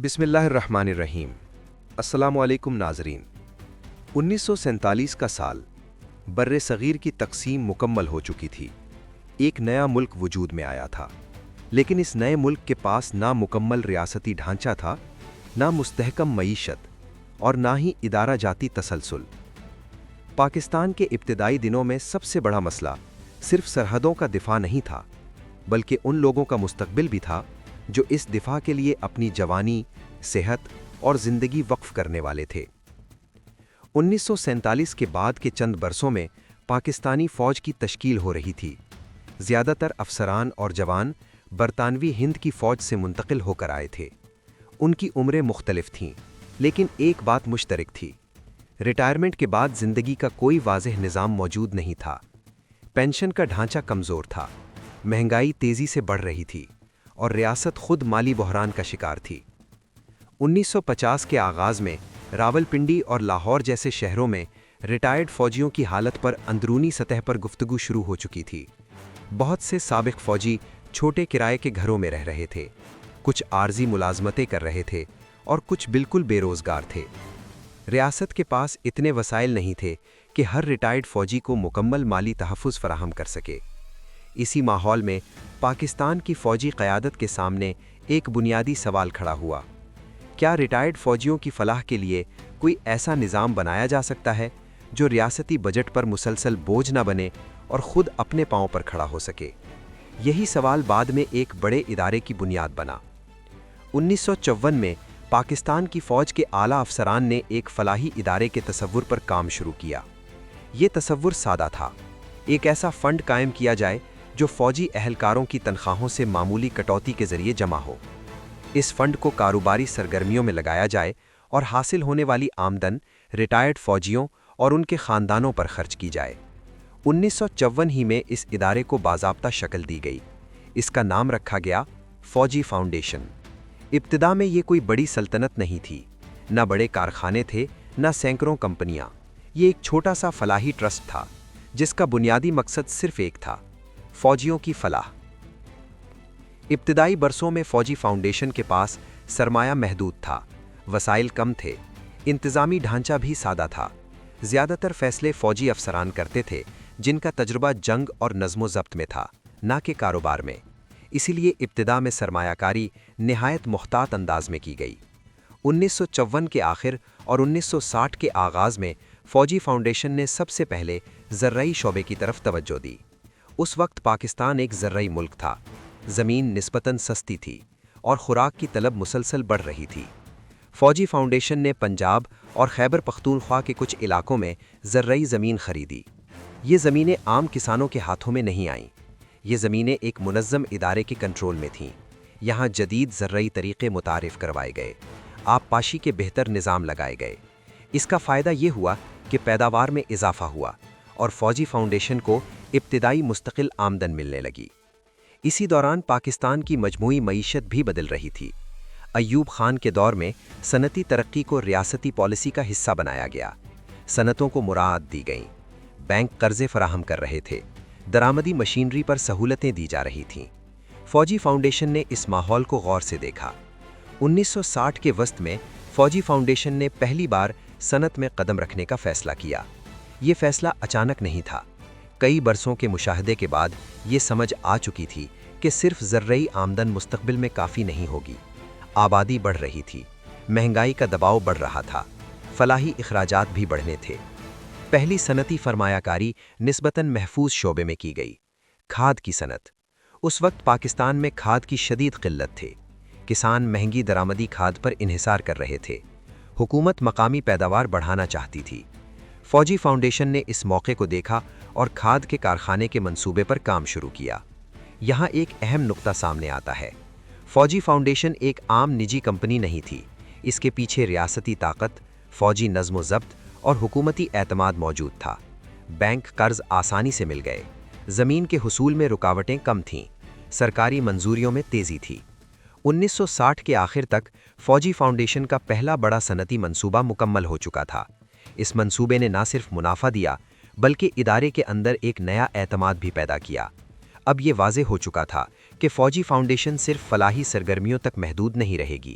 بسم اللہ الرحمن الرحیم۔ السلام علیکم ناظرین۔ 1947 کا سال بر صغیر کی تقسیم مکمل ہو چکی تھی۔ ایک نیا ملک وجود میں آیا تھا، لیکن اس نئے ملک کے پاس نہ مکمل ریاستی ڈھانچہ تھا، نہ مستحکم معیشت اور نہ ہی ادارہ جاتی تسلسل۔ پاکستان کے ابتدائی دنوں میں سب سے بڑا مسئلہ صرف سرحدوں کا دفاع نہیں تھا، بلکہ ان لوگوں کا مستقبل بھی تھا جو اس دفاع کے لیے اپنی جوانی، صحت اور زندگی وقف کرنے والے تھے۔ 1947 کے بعد کے چند برسوں میں پاکستانی فوج کی تشکیل ہو رہی تھی۔ زیادہ تر افسران اور جوان برطانوی ہند کی فوج سے منتقل ہو کر آئے تھے۔ ان کی عمریں مختلف تھیں، لیکن ایک بات مشترک تھی: ریٹائرمنٹ کے بعد زندگی کا کوئی واضح نظام موجود نہیں تھا۔ پینشن کا ڈھانچہ کمزور تھا، مہنگائی تیزی سے بڑھ رہی تھی، اور ریاست خود مالی بحران کا شکار تھی۔ 1950 کے آغاز میں راولپنڈی اور لاہور جیسے شہروں میں ریٹائرڈ فوجیوں کی حالت پر اندرونی سطح پر گفتگو شروع ہو چکی تھی۔ بہت سے سابق فوجی چھوٹے کرائے کے گھروں میں رہ رہے تھے، کچھ عارضی ملازمتیں کر رہے تھے اور کچھ بالکل بے روزگار تھے۔ ریاست کے پاس اتنے وسائل نہیں تھے کہ ہر ریٹائرڈ فوجی کو مکمل مالی تحفظ فراہم کر سکے۔ اسی ماحول میں پاکستان کی فوجی قیادت کے سامنے ایک بنیادی سوال کھڑا ہوا: کیا ریٹائرڈ فوجیوں کی فلاح کے لیے کوئی ایسا نظام بنایا جا سکتا ہے جو ریاستی بجٹ پر مسلسل بوجھ نہ بنے اور خود اپنے پاؤں پر کھڑا ہو سکے؟ یہی سوال بعد میں ایک بڑے ادارے کی بنیاد بنا۔ 1954 میں پاکستان کی فوج کے اعلیٰ افسران نے ایک فلاحی ادارے کے تصور پر کام شروع کیا۔ یہ تصور سادہ تھا: ایک ایسا فنڈ قائم کیا جائے جو فوجی اہلکاروں کی تنخواہوں سے معمولی کٹوتی کے ذریعے جمع ہو۔ اس فنڈ کو کاروباری سرگرمیوں میں لگایا جائے اور حاصل ہونے والی آمدن ریٹائرڈ فوجیوں اور ان کے خاندانوں پر خرچ کی جائے۔ 1954 ہی میں اس ادارے کو باضابطہ شکل دی گئی۔ اس کا نام رکھا گیا فوجی فاؤنڈیشن۔ ابتدا میں یہ کوئی بڑی سلطنت نہیں تھی، نہ بڑے کارخانے تھے، نہ سینکڑوں کمپنیاں۔ یہ ایک چھوٹا سا فلاحی ٹرسٹ تھا جس کا بنیادی مقصد صرف ایک تھا: فوجیوں کی فلاح۔ ابتدائی برسوں میں فوجی فاؤنڈیشن کے پاس سرمایہ محدود تھا، وسائل کم تھے، انتظامی ڈھانچہ بھی سادہ تھا۔ زیادہ تر فیصلے فوجی افسران کرتے تھے جن کا تجربہ جنگ اور نظم و ضبط میں تھا، نہ کہ کاروبار میں۔ اسی لیے ابتدا میں سرمایہ کاری نہایت محتاط انداز میں کی گئی۔ 1954 کے آخر اور 1960 کے آغاز میں فوجی فاؤنڈیشن نے سب سے پہلے زرعی شعبے کی طرف توجہ دی۔ اس وقت پاکستان ایک زرعی ملک تھا، زمین نسبتاً سستی تھی اور خوراک کی طلب مسلسل بڑھ رہی تھی۔ فوجی فاؤنڈیشن نے پنجاب اور خیبر پختونخوا کے کچھ علاقوں میں زرعی زمین خریدی۔ یہ زمینیں عام کسانوں کے ہاتھوں میں نہیں آئیں، یہ زمینیں ایک منظم ادارے کے کنٹرول میں تھیں۔ یہاں جدید زرعی طریقے متعارف کروائے گئے، آب پاشی کے بہتر نظام لگائے گئے۔ اس کا فائدہ یہ ہوا کہ پیداوار میں اضافہ ہوا اور فوجی فاؤنڈیشن کو ابتدائی مستقل آمدن ملنے لگی۔ اسی دوران پاکستان کی مجموعی معیشت بھی بدل رہی تھی۔ ایوب خان کے دور میں صنعتی ترقی کو ریاستی پالیسی کا حصہ بنایا گیا، صنعتوں کو مراعات دی گئیں، بینک قرضے فراہم کر رہے تھے، درآمدی مشینری پر سہولتیں دی جا رہی تھیں۔ فوجی فاؤنڈیشن نے اس ماحول کو غور سے دیکھا۔ 1960 کے وسط میں فوجی فاؤنڈیشن نے پہلی بار صنعت میں قدم رکھنے کا فیصلہ کیا۔ یہ فیصلہ اچانک نہیں تھا۔ کئی برسوں کے مشاہدے کے بعد یہ سمجھ آ چکی تھی کہ صرف زرعی آمدن مستقبل میں کافی نہیں ہوگی۔ آبادی بڑھ رہی تھی، مہنگائی کا دباؤ بڑھ رہا تھا، فلاحی اخراجات بھی بڑھنے تھے۔ پہلی صنعتی سرمایہ کاری نسبتاً محفوظ شعبے میں کی گئی: کھاد کی صنعت۔ اس وقت پاکستان میں کھاد کی شدید قلت تھی، کسان مہنگی درآمدی کھاد پر انحصار کر رہے تھے، حکومت مقامی پیداوار بڑھانا چاہتی تھی۔ فوجی فاؤنڈیشن نے اس موقع کو دیکھا اور کھاد کے کارخانے کے منصوبے پر کام شروع کیا۔ یہاں ایک اہم نقطہ سامنے آتا ہے: فوجی فاؤنڈیشن ایک عام نجی کمپنی نہیں تھی، اس کے پیچھے ریاستی طاقت، فوجی نظم و ضبط اور حکومتی اعتماد موجود تھا۔ بینک قرض آسانی سے مل گئے، زمین کے حصول میں رکاوٹیں کم تھیں، سرکاری منظوریوں میں تیزی تھی۔ 1960 کے آخر تک فوجی فاؤنڈیشن کا پہلا بڑا صنعتی منصوبہ مکمل ہو چکا تھا۔ اس منصوبے نے نہ صرف منافع دیا بلکہ ادارے کے اندر ایک نیا اعتماد بھی پیدا کیا۔ اب یہ واضح ہو چکا تھا کہ فوجی فاؤنڈیشن صرف فلاحی سرگرمیوں تک محدود نہیں رہے گی،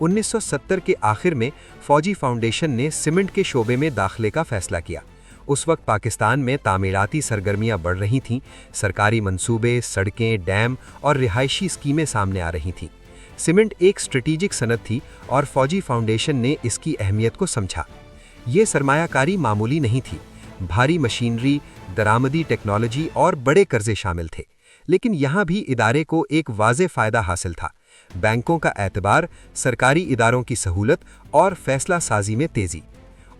1970 کے آخر میں فوجی فاؤنڈیشن نے سیمنٹ کے شعبے میں داخلے کا فیصلہ کیا۔ اس وقت پاکستان میں تعمیراتی سرگرمیاں بڑھ رہی تھیں، سرکاری منصوبے، سڑکیں، ڈیم اور رہائشی اسکیمیں سامنے آ رہی تھیں۔ سیمنٹ ایک اسٹریٹجک صنعت تھی اور فوجی فاؤنڈیشن نے اس کی اہمیت کو سمجھا۔ یہ سرمایہ کاری معمولی نہیں تھی، بھاری مشینری، درآمدی ٹیکنالوجی اور بڑے قرضے شامل تھے، لیکن یہاں بھی ادارے کو ایک واضح فائدہ حاصل تھا: بینکوں کا اعتبار، سرکاری اداروں کی سہولت اور فیصلہ سازی میں تیزی۔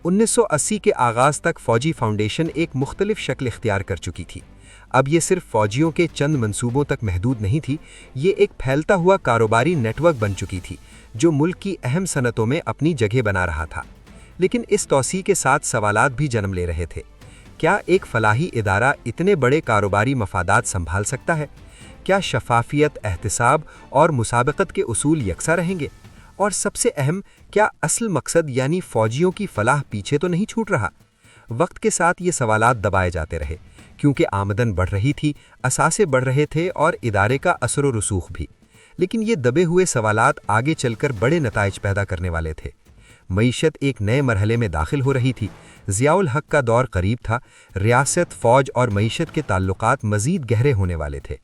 1980 کے آغاز تک فوجی فاؤنڈیشن ایک مختلف شکل اختیار کر چکی تھی۔ اب یہ صرف فوجیوں کے چند منصوبوں تک محدود نہیں تھی، یہ ایک پھیلتا ہوا کاروباری نیٹ ورک بن چکی تھی جو ملک کی اہم صنعتوں میں اپنی جگہ بنا رہا تھا۔ لیکن اس توسیع کے ساتھ سوالات بھی جنم لے رہے تھے۔ کیا ایک فلاحی ادارہ اتنے بڑے کاروباری مفادات سنبھال سکتا ہے؟ کیا شفافیت، احتساب اور مسابقت کے اصول یکساں رہیں گے؟ اور سب سے اہم، کیا اصل مقصد یعنی فوجیوں کی فلاح پیچھے تو نہیں چھوٹ رہا؟ وقت کے ساتھ یہ سوالات دبائے جاتے رہے، کیونکہ آمدن بڑھ رہی تھی، اثاثے بڑھ رہے تھے اور ادارے کا اثر و رسوخ بھی۔ لیکن یہ دبے ہوئے سوالات آگے چل کر بڑے نتائج پیدا کرنے والے تھے۔ معیشت ایک نئے مرحلے میں داخل ہو رہی تھی، ضیاء الحق کا دور قریب تھا، ریاست، فوج اور معیشت کے تعلقات مزید گہرے ہونے والے تھے،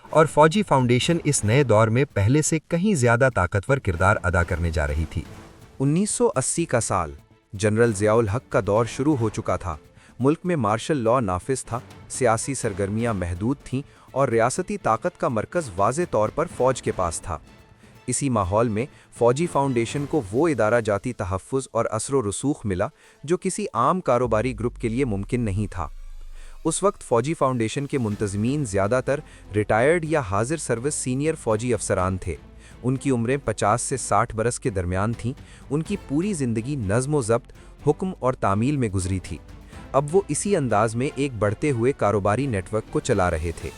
اور فوجی فاؤنڈیشن اس نئے دور میں پہلے سے کہیں زیادہ طاقتور کردار ادا کرنے جا رہی تھی۔ 1980 کا سال، جنرل ضیاء الحق کا دور شروع ہو چکا تھا۔ ملک میں مارشل لاء نافذ تھا، سیاسی سرگرمیاں محدود تھیں اور ریاستی طاقت کا مرکز واضح طور پر فوج کے پاس تھا۔ اسی ماحول میں فوجی فاؤنڈیشن کو وہ ادارہ جاتی تحفظ اور اثر و رسوخ ملا جو کسی عام کاروباری گروپ کے لیے ممکن نہیں تھا۔ اس وقت فوجی فاؤنڈیشن کے منتظمین زیادہ تر ریٹائرڈ یا حاضر سروس سینئر فوجی افسران تھے۔ ان کی عمریں 50 سے 60 برس کے درمیان تھیں۔ ان کی پوری زندگی نظم و ضبط، حکم اور تعمیل میں گزری تھی۔ اب وہ اسی انداز میں ایک بڑھتے ہوئے کاروباری نیٹ ورک کو چلا رہے تھے۔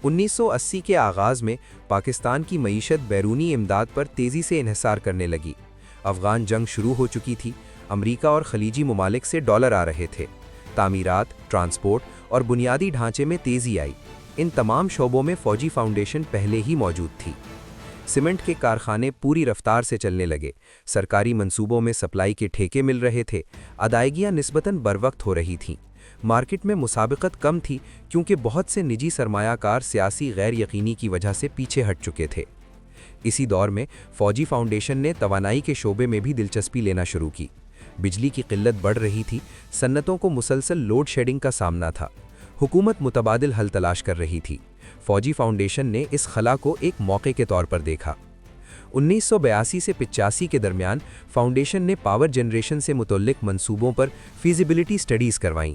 1980 کے آغاز میں پاکستان کی معیشت بیرونی امداد پر تیزی سے انحصار کرنے لگی۔ افغان جنگ شروع ہو چکی تھی، امریکہ اور خلیجی ممالک سے ڈالر آ رہے تھے، تعمیرات، ٹرانسپورٹ اور بنیادی ڈھانچے میں تیزی آئی۔ ان تمام شعبوں میں فوجی فاؤنڈیشن پہلے ہی موجود تھی۔ سیمنٹ کے کارخانے پوری رفتار سے چلنے لگے، سرکاری منصوبوں میں سپلائی کے ٹھیکے مل رہے تھے، ادائیگیاں نسبتاً بروقت ہو رہی تھیں۔ مارکیٹ میں مسابقت کم تھی کیونکہ بہت سے نجی سرمایہ کار سیاسی غیر یقینی کی وجہ سے پیچھے ہٹ چکے تھے۔ اسی دور میں فوجی فاؤنڈیشن نے توانائی کے شعبے میں بھی دلچسپی لینا شروع کی۔ بجلی کی قلت بڑھ رہی تھی، صنعتوں کو مسلسل لوڈ شیڈنگ کا سامنا تھا، حکومت متبادل حل تلاش کر رہی تھی۔ فوجی فاؤنڈیشن نے اس خلا کو ایک موقع کے طور پر دیکھا۔ 1982 سے 85 کے درمیان فاؤنڈیشن نے پاور جنریشن سے متعلق منصوبوں پر فیزیبلٹی سٹڈیز کروائیں۔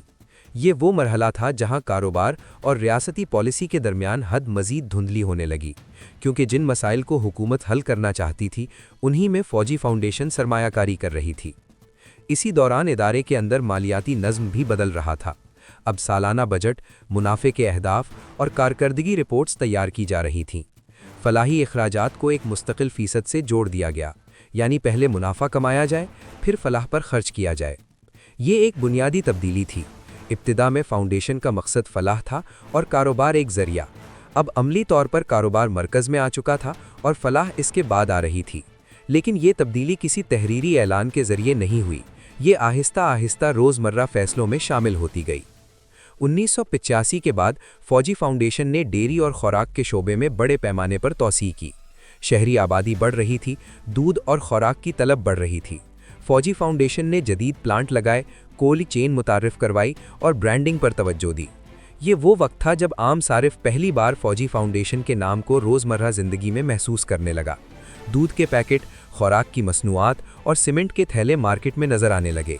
یہ وہ مرحلہ تھا جہاں کاروبار اور ریاستی پالیسی کے درمیان حد مزید دھندلی ہونے لگی، کیونکہ جن مسائل کو حکومت حل کرنا چاہتی تھی انہی میں فوجی فاؤنڈیشن سرمایہ کاری کر رہی تھی۔ اسی دوران ادارے کے اندر مالیاتی نظم بھی بدل رہا تھا۔ اب سالانہ بجٹ، منافع کے اہداف اور کارکردگی رپورٹس تیار کی جا رہی تھیں۔ فلاحی اخراجات کو ایک مستقل فیصد سے جوڑ دیا گیا، یعنی پہلے منافع کمایا جائے، پھر فلاح پر خرچ کیا جائے۔ یہ ایک بنیادی تبدیلی تھی۔ ابتدا میں فاؤنڈیشن کا مقصد فلاح تھا اور کاروبار ایک ذریعہ۔ اب عملی طور پر کاروبار مرکز میں آ چکا تھا اور فلاح اس کے بعد آ رہی تھی۔ لیکن یہ تبدیلی کسی تحریری اعلان کے ذریعے نہیں ہوئی، یہ آہستہ آہستہ روزمرہ فیصلوں میں شامل ہوتی گئی۔ 1985 کے بعد فوجی فاؤنڈیشن نے ڈیری اور خوراک کے شعبے میں بڑے پیمانے پر توسیع کی۔ شہری آبادی بڑھ رہی تھی، دودھ اور خوراک کی طلب بڑھ رہی تھی۔ فوجی فاؤنڈیشن نے جدید پلانٹ لگائے، کولڈ چین متعارف کروائی اور برانڈنگ پر توجہ دی۔ یہ وہ وقت تھا جب عام صارف پہلی بار فوجی فاؤنڈیشن کے نام کو روزمرہ زندگی میں محسوس کرنے لگا۔ دودھ کے پیکٹ، خوراک کی مصنوعات اور سیمنٹ کے تھیلے مارکیٹ میں نظر آنے لگے۔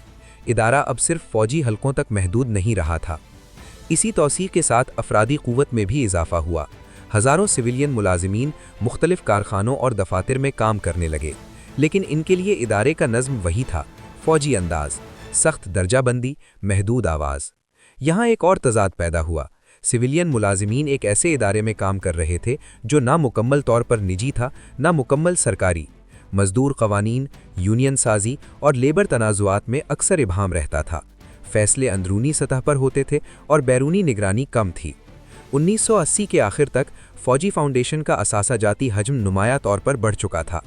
ادارہ اب صرف فوجی حلقوں تک محدود نہیں رہا تھا۔ اسی توسیع کے ساتھ افرادی قوت میں بھی اضافہ ہوا۔ ہزاروں سویلین ملازمین مختلف کارخانوں اور دفاتر میں کام کرنے لگے، لیکن ان کے لیے ادارے کا نظم وہی تھا: فوجی انداز، سخت درجہ بندی، محدود آواز۔ یہاں ایک اور تضاد پیدا ہوا۔ سویلین ملازمین ایک ایسے ادارے میں کام کر رہے تھے جو نہ مکمل طور پر نجی تھا، نہ مکمل سرکاری۔ مزدور قوانین، یونین سازی اور لیبر تنازعات میں اکثر ابہام رہتا تھا۔ فیصلے اندرونی سطح پر ہوتے تھے اور بیرونی نگرانی کم تھی۔ 1980 کے آخر تک فوجی فاؤنڈیشن کا اثاثہ جاتی حجم نمایاں طور پر بڑھ چکا تھا۔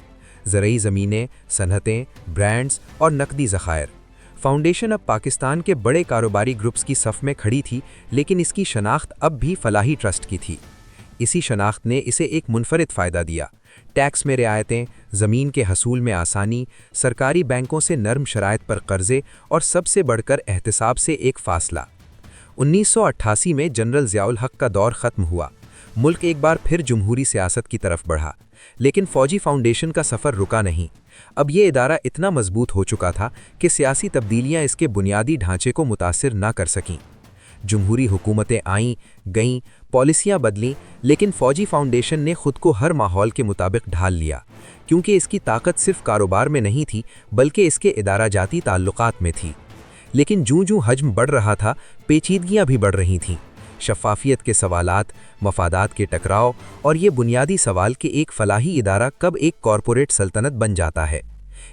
زرعی زمینیں، صنعتیں، برانڈز اور نقدی ذخائر۔ فاؤنڈیشن اب پاکستان کے بڑے کاروباری گروپس کی صف میں کھڑی تھی، لیکن اس کی شناخت اب بھی فلاحی ٹرسٹ کی تھی۔ اسی شناخت نے اسے ایک منفرد فائدہ دیا: ٹیکس میں رعایتیں، زمین کے حصول میں آسانی، سرکاری بینکوں سے نرم شرائط پر قرضے اور سب سے بڑھ کر احتساب سے ایک فاصلہ۔ 1988 میں جنرل ضیاء الحق کا دور ختم ہوا، ملک ایک بار پھر جمہوری سیاست کی طرف بڑھا، لیکن فوجی فاؤنڈیشن کا سفر رکا نہیں۔ اب یہ ادارہ اتنا مضبوط ہو چکا تھا کہ سیاسی تبدیلیاں اس کے بنیادی ڈھانچے کو متاثر نہ کر سکیں۔ جمہوری حکومتیں آئیں گئیں، پالیسیاں بدلیں، لیکن فوجی فاؤنڈیشن نے خود کو ہر ماحول کے مطابق ڈھال لیا، کیونکہ اس کی طاقت صرف کاروبار میں نہیں تھی بلکہ اس کے ادارہ جاتی تعلقات میں تھی۔ لیکن جوں حجم بڑھ رہا تھا، پیچیدگیاں بھی بڑھ رہی تھیں۔ شفافیت کے سوالات، مفادات کے ٹکراؤ اور یہ بنیادی سوال کہ ایک فلاحی ادارہ کب ایک کارپوریٹ سلطنت بن جاتا ہے،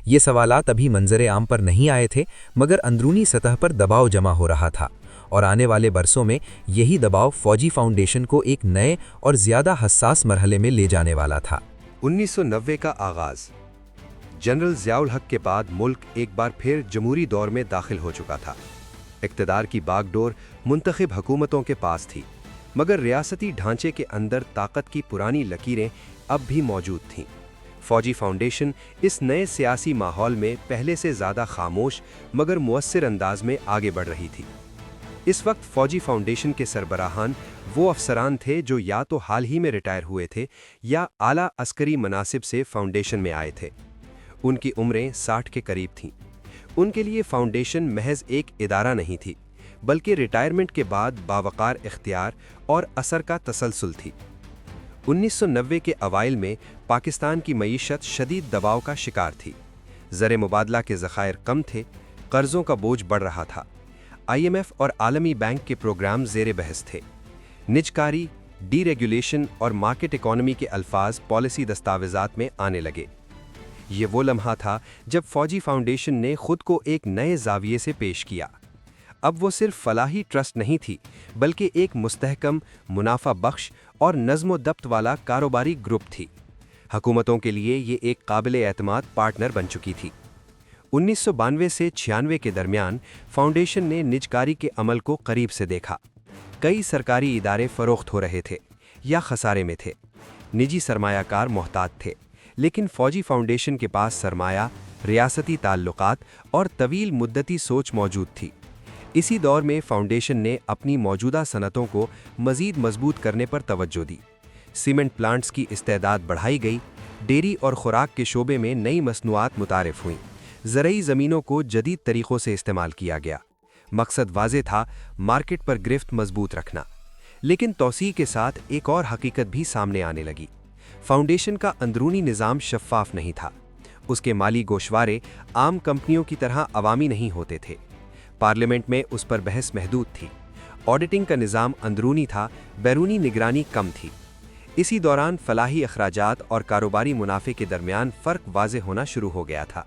یہ سوالات ابھی منظر عام پر نہیں آئے تھے، مگر اندرونی سطح پر دباؤ جمع ہو رہا تھا، اور آنے والے برسوں میں یہی دباؤ فوجی فاؤنڈیشن کو ایک نئے اور زیادہ حساس مرحلے میں لے جانے والا تھا۔ 1990 کا آغاز۔ جنرل ضیاء الحق کے بعد ملک ایک بار پھر جمہوری دور میں داخل ہو چکا تھا۔ اقتدار کی باغ ڈور منتخب حکومتوں کے پاس تھی، مگر ریاستی ڈھانچے کے اندر طاقت کی پرانی لکیریں اب بھی موجود تھیں۔ فوجی فاؤنڈیشن اس نئے سیاسی ماحول میں پہلے سے زیادہ خاموش مگر مؤثر انداز میں آگے بڑھ رہی تھی۔ اس وقت فوجی فاؤنڈیشن کے سربراہان وہ افسران تھے جو یا تو حال ہی میں ریٹائر ہوئے تھے یا اعلیٰ عسکری مناصب سے فاؤنڈیشن میں آئے تھے۔ ان کی عمریں 60 کے قریب تھیں۔ ان کے لیے فاؤنڈیشن محض ایک ادارہ نہیں تھی، بلکہ ریٹائرمنٹ کے بعد باوقار اختیار اور اثر کا تسلسل تھی۔ 1990 کے اوائل میں پاکستان کی معیشت شدید دباؤ کا شکار تھی۔ زر مبادلہ کے ذخائر کم تھے، قرضوں کا بوجھ بڑھ رہا تھا، IMF اور عالمی بینک کے پروگرام زیر بحث تھے۔ نجکاری، ڈی ریگولیشن اور مارکیٹ اکانومی کے الفاظ پالیسی دستاویزات میں آنے لگے۔ یہ وہ لمحہ تھا جب فوجی فاؤنڈیشن نے خود کو ایک نئے زاویے سے پیش کیا۔ اب وہ صرف فلاحی ٹرسٹ نہیں تھی، بلکہ ایک مستحکم، منافع بخش اور نظم و ضبط والا کاروباری گروپ تھی۔ حکومتوں کے لیے یہ ایک قابل اعتماد پارٹنر بن چکی تھی۔ 1992 سے 96 کے درمیان فاؤنڈیشن نے نجکاری کے عمل کو قریب سے دیکھا۔ کئی سرکاری ادارے فروخت ہو رہے تھے یا خسارے میں تھے، نجی سرمایہ کار محتاط تھے، لیکن فوجی فاؤنڈیشن کے پاس سرمایہ، ریاستی تعلقات اور طویل مدتی سوچ موجود تھی۔ اسی دور میں فاؤنڈیشن نے اپنی موجودہ صنعتوں کو مزید مضبوط کرنے پر توجہ دی۔ سیمنٹ پلانٹس کی استعداد بڑھائی گئی، ڈیری اور خوراک کے شعبے میں نئی مصنوعات متعارف ہوئیں، زرعی زمینوں کو جدید طریقوں سے استعمال کیا گیا۔ مقصد واضح تھا، مارکیٹ پر گرفت مضبوط رکھنا۔ لیکن توسیع کے ساتھ ایک اور حقیقت بھی سامنے آنے لگی۔ فاؤنڈیشن کا اندرونی نظام شفاف نہیں تھا۔ اس کے مالی گوشوارے عام کمپنیوں کی طرح عوامی نہیں ہوتے تھے۔ پارلیمنٹ میں اس پر بحث محدود تھی۔ آڈیٹنگ کا نظام اندرونی تھا، بیرونی نگرانی کم تھی۔ اسی دوران فلاحی اخراجات اور کاروباری منافع کے درمیان فرق واضح ہونا شروع ہو گیا تھا۔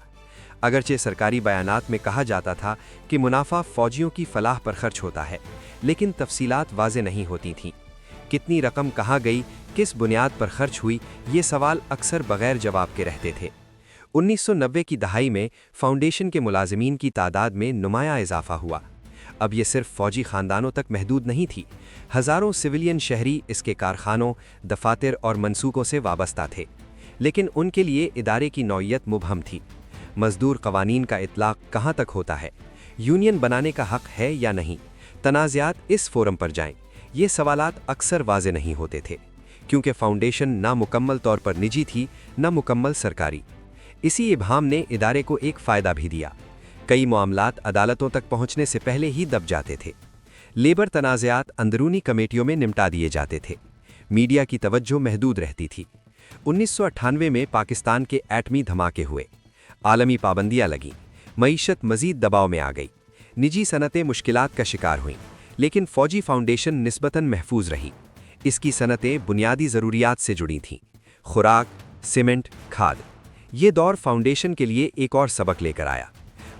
اگرچہ سرکاری بیانات میں کہا جاتا تھا کہ منافع فوجیوں کی فلاح پر خرچ ہوتا ہے، لیکن تفصیلات واضح نہیں ہوتی تھیں۔ کتنی رقم کہاں گئی، کس بنیاد پر خرچ ہوئی، یہ سوال اکثر بغیر جواب کے رہتے تھے۔ 1990 کی دہائی میں فاؤنڈیشن کے ملازمین کی تعداد میں نمایاں اضافہ ہوا۔ اب یہ صرف فوجی خاندانوں تک محدود نہیں تھی، ہزاروں سویلین شہری اس کے کارخانوں، دفاتر اور منسوخوں سے وابستہ تھے، لیکن ان کے لیے ادارے کی نوعیت مبہم تھی۔ مزدور قوانین کا اطلاق کہاں تک ہوتا ہے، یونین بنانے کا حق ہے یا نہیں، تنازعات اس فورم پر جائیں، یہ سوالات اکثر واضح نہیں ہوتے تھے، کیونکہ فاؤنڈیشن نہ مکمل طور پر نجی تھی نہ مکمل سرکاری۔ اسی ابہام نے ادارے کو ایک فائدہ بھی دیا۔ کئی معاملات عدالتوں تک پہنچنے سے پہلے ہی دب جاتے تھے۔ لیبر تنازعات اندرونی کمیٹیوں میں نمٹا دیے جاتے تھے۔ میڈیا کی توجہ محدود رہتی تھی۔ 1998 میں پاکستان کے ایٹمی دھماکے ہوئے، عالمی پابندیاں لگیں، معیشت مزید دباؤ میں آ گئی، نجی صنعتیں مشکلات کا شکار ہوئیں، لیکن فوجی فاؤنڈیشن نسبتاً محفوظ رہی۔ اس کی صنعتیں بنیادی ضروریات سے جڑی تھیں: خوراک، سیمنٹ، کھاد۔ یہ دور فاؤنڈیشن کے لیے ایک اور سبق لے کر آیا۔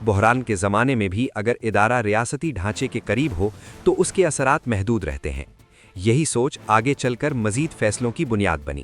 بحران کے زمانے میں بھی اگر ادارہ ریاستی ڈھانچے کے قریب ہو تو اس کے اثرات محدود رہتے ہیں۔ یہی سوچ آگے چل کر مزید فیصلوں کی بنیاد بنی۔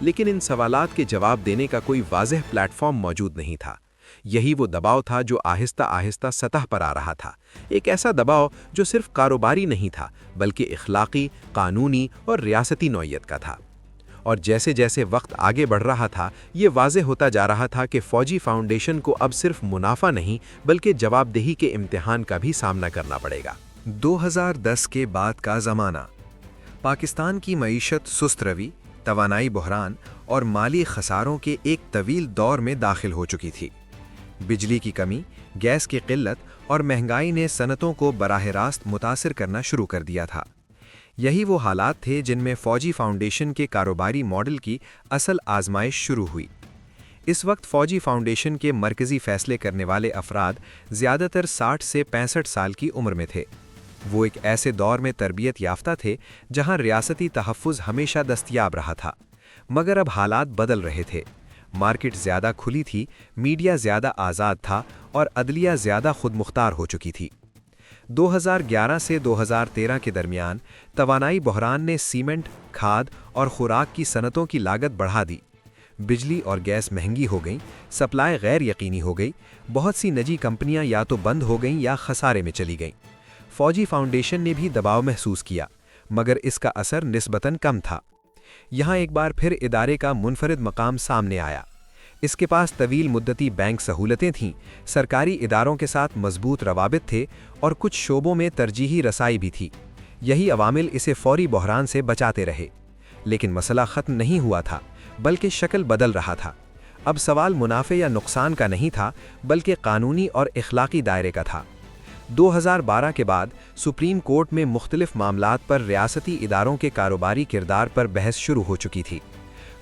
لیکن ان سوالات کے جواب دینے کا کوئی واضح پلیٹ فارم موجود نہیں تھا۔ یہی وہ دباؤ تھا جو آہستہ آہستہ سطح پر آ رہا تھا، ایک ایسا دباؤ جو صرف کاروباری نہیں تھا بلکہ اخلاقی، قانونی اور ریاستی نوعیت کا تھا۔ اور جیسے جیسے وقت آگے بڑھ رہا تھا، یہ واضح ہوتا جا رہا تھا کہ فوجی فاؤنڈیشن کو اب صرف منافع نہیں بلکہ جواب دہی کے امتحان کا بھی سامنا کرنا پڑے گا۔ 2010 کے بعد کا زمانہ۔ پاکستان کی معیشت سست روی، توانائی بحران اور مالی خساروں کے ایک طویل دور میں داخل ہو چکی تھی۔ بجلی کی کمی، گیس کی قلت اور مہنگائی نے صنعتوں کو براہ راست متاثر کرنا شروع کر دیا تھا۔ یہی وہ حالات تھے جن میں فوجی فاؤنڈیشن کے کاروباری ماڈل کی اصل آزمائش شروع ہوئی۔ اس وقت فوجی فاؤنڈیشن کے مرکزی فیصلے کرنے والے افراد زیادہ تر 60 سے 65 سال کی عمر میں تھے۔ وہ ایک ایسے دور میں تربیت یافتہ تھے جہاں ریاستی تحفظ ہمیشہ دستیاب رہا تھا، مگر اب حالات بدل رہے تھے۔ مارکیٹ زیادہ کھلی تھی، میڈیا زیادہ آزاد تھا اور عدلیہ زیادہ خود مختار ہو چکی تھی۔ 2011 سے 2013 کے درمیان توانائی بحران نے سیمنٹ، کھاد اور خوراک کی صنعتوں کی لاگت بڑھا دی۔ بجلی اور گیس مہنگی ہو گئیں، سپلائی غیر یقینی ہو گئی، بہت سی نجی کمپنیاں یا تو بند ہو گئیں یا خسارے میں چلی گئیں۔ فوجی فاؤنڈیشن نے بھی دباؤ محسوس کیا، مگر اس کا اثر نسبتاً کم تھا۔ یہاں ایک بار پھر ادارے کا منفرد مقام سامنے آیا۔ اس کے پاس طویل مدتی بینک سہولتیں تھیں، سرکاری اداروں کے ساتھ مضبوط روابط تھے اور کچھ شعبوں میں ترجیحی رسائی بھی تھی۔ یہی عوامل اسے فوری بحران سے بچاتے رہے۔ لیکن مسئلہ ختم نہیں ہوا تھا، بلکہ شکل بدل رہا تھا۔ اب سوال منافع یا نقصان کا نہیں تھا، بلکہ قانونی اور اخلاقی دائرے کا تھا۔ 2012 کے بعد سپریم کورٹ میں مختلف معاملات پر ریاستی اداروں کے کاروباری کردار پر بحث شروع ہو چکی تھی۔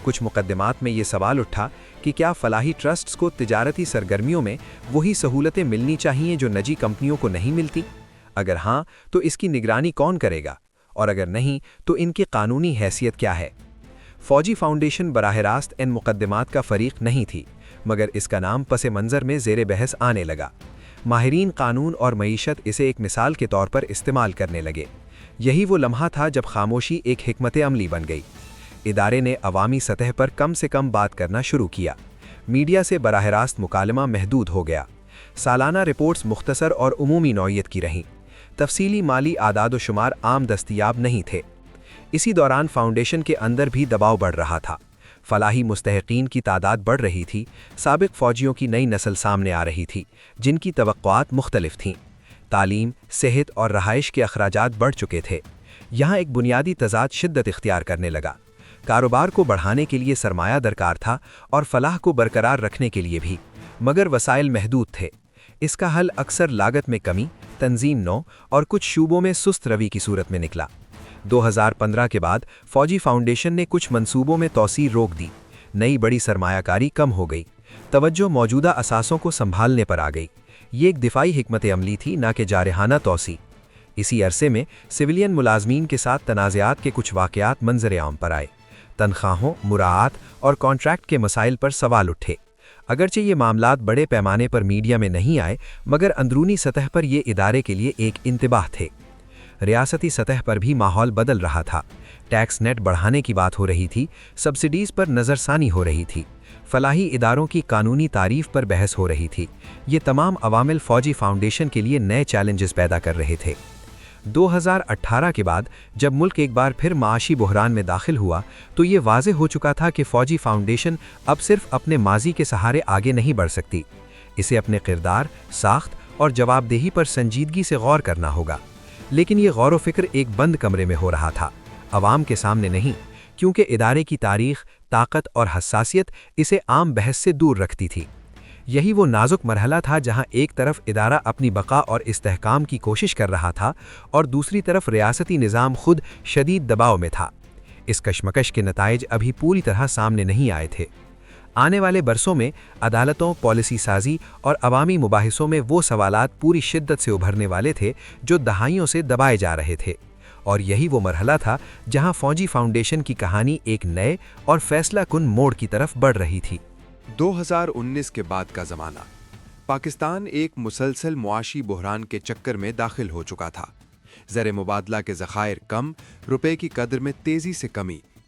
کچھ مقدمات میں یہ سوال اٹھا کہ کیا فلاحی ٹرسٹس کو تجارتی سرگرمیوں میں وہی سہولتیں ملنی چاہیے جو نجی کمپنیوں کو نہیں ملتی؟ اگر ہاں تو اس کی نگرانی کون کرے گا؟ اور اگر نہیں تو ان کی قانونی حیثیت کیا ہے؟ فوجی فاؤنڈیشن براہ راست ان مقدمات کا فریق نہیں تھی، مگر اس کا نام پس منظر میں زیر بحث آنے لگا۔ ماہرین قانون اور معیشت اسے ایک مثال کے طور پر استعمال کرنے لگے۔ یہی وہ لمحہ تھا جب خاموشی ایک حکمت عملی بن گئی۔ ادارے نے عوامی سطح پر کم سے کم بات کرنا شروع کیا۔ میڈیا سے براہ راست مکالمہ محدود ہو گیا۔ سالانہ رپورٹس مختصر اور عمومی نوعیت کی رہیں۔ تفصیلی مالی اعداد و شمار عام دستیاب نہیں تھے۔ اسی دوران فاؤنڈیشن کے اندر بھی دباؤ بڑھ رہا تھا۔ فلاحی مستحقین کی تعداد بڑھ رہی تھی، سابق فوجیوں کی نئی نسل سامنے آ رہی تھی، جن کی توقعات مختلف تھیں۔ تعلیم، صحت اور رہائش کے اخراجات بڑھ چکے تھے۔ یہاں ایک بنیادی تضاد شدت اختیار کرنے لگا۔ کاروبار کو بڑھانے کے لیے سرمایہ درکار تھا اور فلاح کو برقرار رکھنے کے لیے بھی، مگر وسائل محدود تھے۔ اس کا حل اکثر لاگت میں کمی، تنظیم نو اور کچھ شعبوں میں سست روی کی صورت میں نکلا۔ 2015 کے بعد فوجی فاؤنڈیشن نے کچھ منصوبوں میں توسیع روک دی، نئی بڑی سرمایہ کاری کم ہو گئی، توجہ موجودہ اثاثوں کو سنبھالنے پر آ گئی۔ یہ ایک دفاعی حکمت عملی تھی، نہ کہ جارحانہ توسیع۔ اسی عرصے میں سویلین ملازمین کے ساتھ تنازعات کے کچھ واقعات منظر عام پر آئے۔ تنخواہوں، مراعات اور کانٹریکٹ کے مسائل پر سوال اٹھے۔ اگرچہ یہ معاملات بڑے پیمانے پر میڈیا میں نہیں آئے، مگر اندرونی سطح پر یہ ادارے کے لیے ایک انتباہ تھے۔ ریاستی سطح پر بھی ماحول بدل رہا تھا۔ ٹیکس نیٹ بڑھانے کی بات ہو رہی تھی، سبسڈیز پر نظر ثانی ہو رہی تھی، فلاحی اداروں کی قانونی تعریف پر بحث ہو رہی تھی۔ یہ تمام عوامل فوجی فاؤنڈیشن کے لیے نئے چیلنجز پیدا کر رہے تھے۔ 2018 کے بعد جب ملک ایک بار پھر معاشی بحران میں داخل ہوا تو یہ واضح ہو چکا تھا کہ فوجی فاؤنڈیشن اب صرف اپنے ماضی کے سہارے آگے نہیں بڑھ سکتی۔ اسے اپنے کردار، ساخت اور جواب دہی پر سنجیدگی سے غور کرنا ہوگا۔ لیکن یہ غور و فکر ایک بند کمرے میں ہو رہا تھا، عوام کے سامنے نہیں، کیونکہ ادارے کی تاریخ، طاقت اور حساسیت اسے عام بحث سے دور رکھتی تھی۔ یہی وہ نازک مرحلہ تھا جہاں ایک طرف ادارہ اپنی بقا اور استحکام کی کوشش کر رہا تھا اور دوسری طرف ریاستی نظام خود شدید دباؤ میں تھا۔ اس کشمکش کے نتائج ابھی پوری طرح سامنے نہیں آئے تھے۔ آنے والے برسوں میں عدالتوں، پالیسی سازی اور عوامی مباحثوں میں وہ سوالات پوری شدت سے ابھرنے والے تھے جو دہائیوں سے دبائے جا رہے تھے، اور یہی وہ مرحلہ تھا جہاں فوجی فاؤنڈیشن کی کہانی ایک نئے اور فیصلہ کن موڑ کی طرف بڑھ رہی تھی۔ 2019 کے بعد کا زمانہ۔ پاکستان ایک مسلسل معاشی بحران کے چکر میں داخل ہو چکا تھا۔ زر مبادلہ کے ذخائر کم، روپے کی قدر میں تیزی سے کمی،